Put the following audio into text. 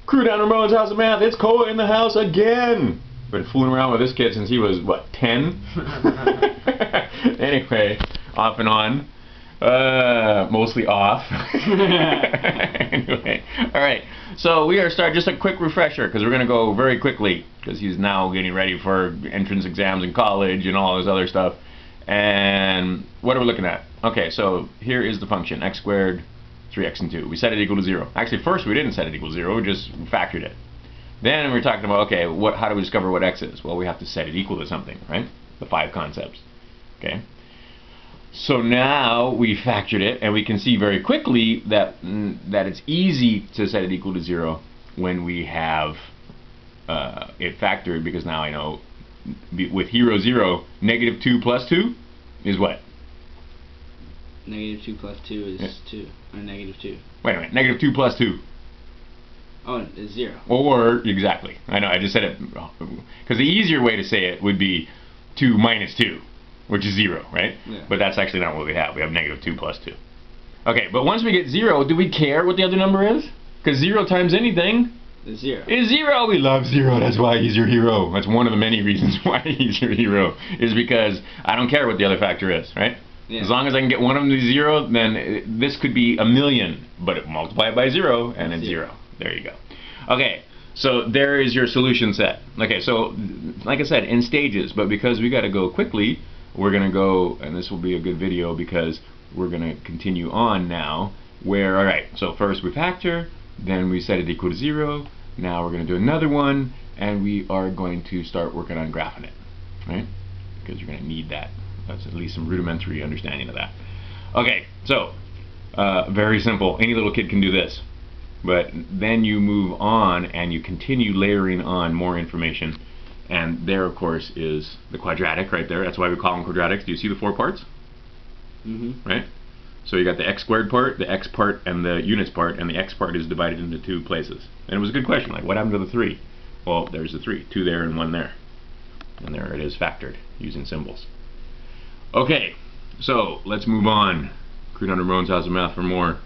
Crew down at Ramon's House of Math. It's Koa in the house again. Been fooling around with this kid since he was, what, 10? Anyway, off and on. Mostly off. Anyway, alright. So we are starting, just a quick refresher, because we're going to go very quickly, because he's now getting ready for entrance exams in college and all this other stuff. And what are we looking at? Okay, so here is the function, x squared, 3x and 2. We set it equal to 0. Actually, first we didn't set it equal to 0, we just factored it. Then we're talking about, okay, how do we discover what x is? Well, we have to set it equal to something, right? The 5 concepts. Okay. So now we factored it, and we can see very quickly that it's easy to set it equal to 0 when we have it factored, because now I know with hero 0, negative 2 plus 2 is what? Negative 2 plus 2 is 2, or negative 2. Wait a minute, negative 2 plus 2. Oh, it's 0. Or, exactly. I know, I just said it, because the easier way to say it would be 2 minus 2, which is 0, right? Yeah. But that's actually not what we have. We have negative 2 plus 2. Okay, but once we get 0, do we care what the other number is? Because 0 times anything is 0. Is 0. We love 0. That's why he's your hero. That's one of the many reasons why he's your hero. Is because I don't care what the other factor is, right? Yeah. As long as I can get one of them to 0, then this could be a million, but multiply it by 0, and it's 0. There you go. Okay, so there is your solution set. Okay, so like I said, in stages, but because we got to go quickly, we're going to go, and this will be a good video because we're going to continue on now, where, alright, so first we factor, then we set it equal to 0, now we're going to do another one, and we are going to start working on graphing it, right? Because you're going to need that. That's at least some rudimentary understanding of that. Okay, so very simple. Any little kid can do this. But then you move on and you continue layering on more information. And there, of course, is the quadratic right there. That's why we call them quadratics. Do you see the 4 parts? Mm-hmm. Right? So you got the x squared part, the x part, and the units part, and the x part is divided into 2 places. And it was a good question, like, what happened to the 3? Well, there's the 3. 2 there and 1 there. And there it is factored using symbols. Okay, so let's move on. Crew down at Ramon's House of Math for more.